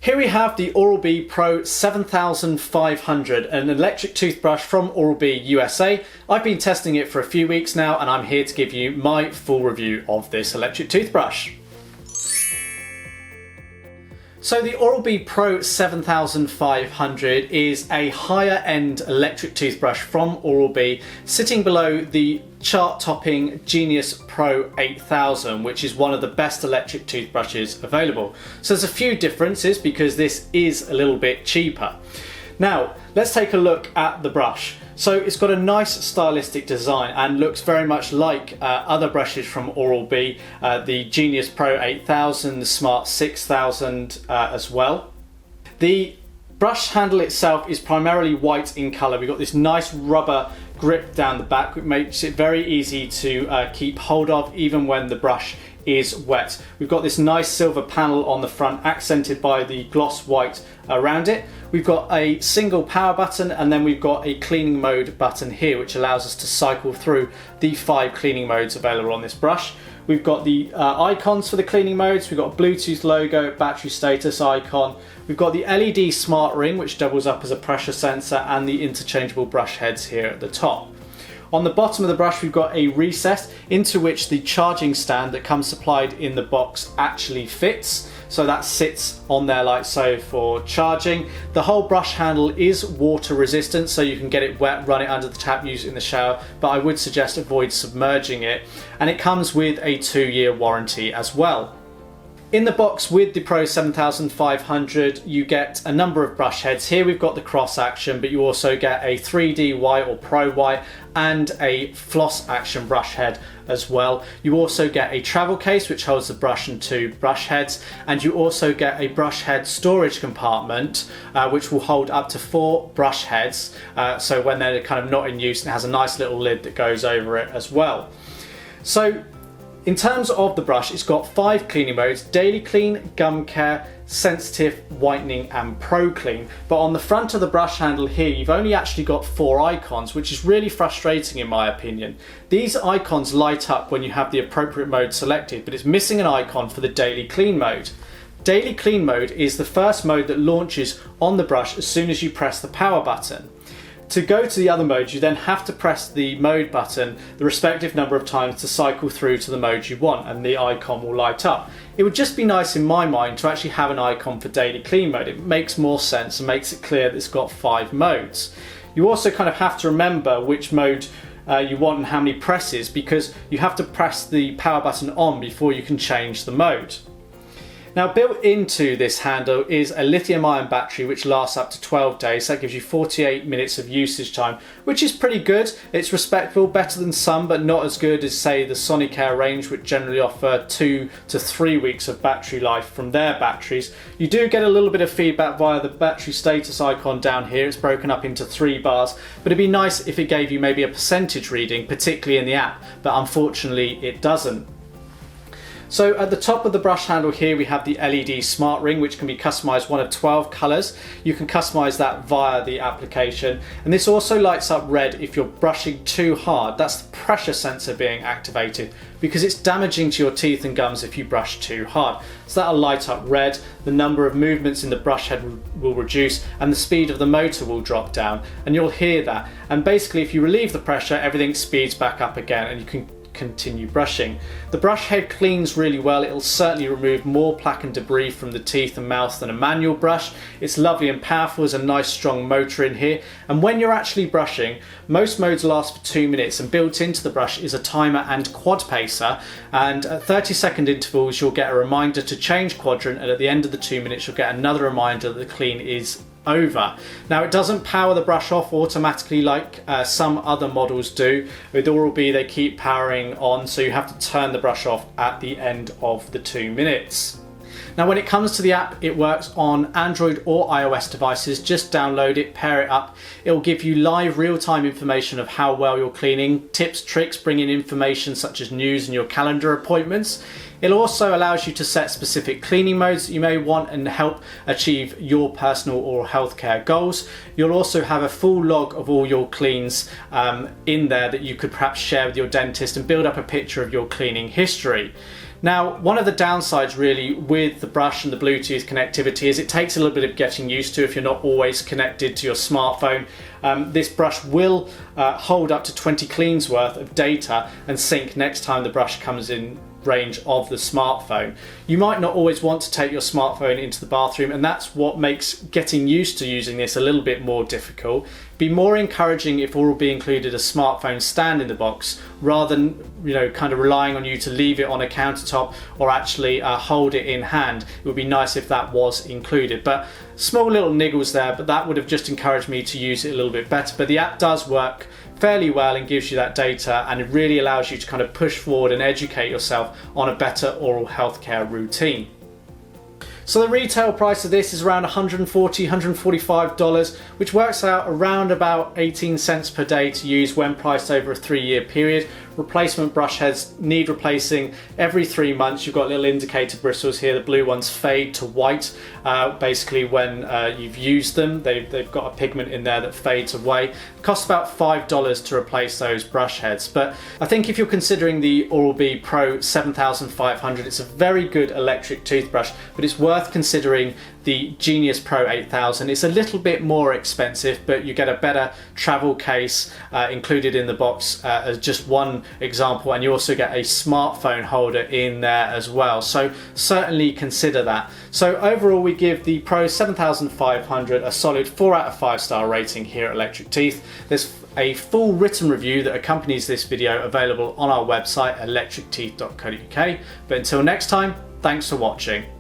Here we have the Oral-B Pro 7500, an electric toothbrush from Oral-B USA. I've been testing it for a few weeks now and I'm here to give you my full review of this electric toothbrush. So the Oral-B Pro 7500 is a higher end electric toothbrush from Oral-B, sitting below the chart-topping Genius Pro 8000, which is one of the best electric toothbrushes available. So there's a few differences because this is a little bit cheaper. Now, let's take a look at the brush. So it's got a nice stylistic design and looks very much like other brushes from Oral-B, the Genius Pro 8000, the Smart 6000 as well. The brush handle itself is primarily white in colour. We've got this nice rubber grip down the back, which makes it very easy to keep hold of even when the brush is wet. We've got this nice silver panel on the front, accented by the gloss white around it. We've got a single power button, and then we've got a cleaning mode button here, which allows us to cycle through the 5 cleaning modes available on this brush. We've got the icons for the cleaning modes. We've got a Bluetooth logo, battery status icon. We've got the LED smart ring, which doubles up as a pressure sensor, and the interchangeable brush heads here at the top. On the bottom of the brush, we've got a recess into which the charging stand that comes supplied in the box actually fits. So that sits on there like so for charging. The whole brush handle is water resistant, so you can get it wet, run it under the tap, use it in the shower, but I would suggest avoid submerging it. And it comes with a 2-year warranty as well. In the box with the Pro 7500, you get a number of brush heads. Here we've got the cross action, but you also get a 3D white or Pro white and a floss action brush head as well. You also get a travel case which holds the brush and 2 brush heads, and you also get a brush head storage compartment which will hold up to 4 brush heads, so when they're kind of not in use, it has a nice little lid that goes over it as well. So in terms of the brush, it's got 5 cleaning modes: Daily Clean, Gum Care, Sensitive, Whitening and Pro Clean. But on the front of the brush handle here, you've only actually got 4 icons, which is really frustrating in my opinion. These icons light up when you have the appropriate mode selected, but it's missing an icon for the Daily Clean mode. Daily Clean mode is the first mode that launches on the brush as soon as you press the power button. To go to the other modes, you then have to press the mode button the respective number of times to cycle through to the mode you want, and the icon will light up. It would just be nice in my mind to actually have an icon for Daily Clean mode. It makes more sense and makes it clear that it's got 5 modes. You also kind of have to remember which mode you want and how many presses, because you have to press the power button on before you can change the mode. Now, built into this handle is a lithium-ion battery which lasts up to 12 days. That gives you 48 minutes of usage time, which is pretty good. It's respectable, better than some, but not as good as, say, the Sonicare range, which generally offer 2 to 3 weeks of battery life from their batteries. You do get a little bit of feedback via the battery status icon down here. It's broken up into 3 bars, but it'd be nice if it gave you maybe a percentage reading, particularly in the app, but unfortunately it doesn't. So at the top of the brush handle here, we have the LED smart ring, which can be customized one of 12 colors. You can customize that via the application. And this also lights up red if you're brushing too hard. That's the pressure sensor being activated, because it's damaging to your teeth and gums if you brush too hard. So that'll light up red. The number of movements in the brush head will reduce, and the speed of the motor will drop down, and you'll hear that. And basically, if you relieve the pressure, everything speeds back up again and you can continue brushing. The brush head cleans really well. It'll certainly remove more plaque and debris from the teeth and mouth than a manual brush. It's lovely and powerful. There's a nice strong motor in here, and when you're actually brushing, most modes last for 2 minutes, and built into the brush is a timer and quad pacer, and at 30-second intervals you'll get a reminder to change quadrant, and at the end of the 2 minutes you'll get another reminder that the clean is over. Now, it doesn't power the brush off automatically like some other models do. With Oral-B, they keep powering on, so you have to turn the brush off at the end of the 2 minutes. Now, when it comes to the app, it works on Android or iOS devices. Just download it, pair it up. It will give you live real-time information of how well you're cleaning, tips, tricks, bring in information such as news and your calendar appointments. It also allows you to set specific cleaning modes that you may want and help achieve your personal or healthcare goals. You'll also have a full log of all your cleans in there that you could perhaps share with your dentist and build up a picture of your cleaning history. Now, one of the downsides really with the brush and the Bluetooth connectivity is it takes a little bit of getting used to if you're not always connected to your smartphone. This brush will hold up to 20 cleans worth of data and sync next time the brush comes in range of the smartphone. You might not always want to take your smartphone into the bathroom, and that's what makes getting used to using this a little bit more difficult. Be more encouraging if Oral-B included a smartphone stand in the box rather than kind of relying on you to leave it on a countertop or actually hold it in hand. It would be nice if that was included, but small little niggles there, but that would have just encouraged me to use it a little bit better. But the app does work fairly well and gives you that data, and it really allows you to kind of push forward and educate yourself on a better oral healthcare routine. So the retail price of this is around $140, $145, which works out around about 18 cents per day to use when priced over a 3-year period. Replacement brush heads need replacing every 3 months. You've got little indicator bristles here. The blue ones fade to white basically when you've used them. They've got a pigment in there that fades away. It costs about $5 to replace those brush heads. But I think if you're considering the Oral-B Pro 7500, it's a very good electric toothbrush, but it's worth considering the Genius Pro 8000. It's a little bit more expensive, but you get a better travel case included in the box as just one example, and you also get a smartphone holder in there as well, so certainly consider that. So overall we give the Pro 7500 a solid 4 out of 5 star rating here at Electric Teeth. There's a full written review that accompanies this video available on our website electricteeth.co.uk. But until next time, thanks for watching.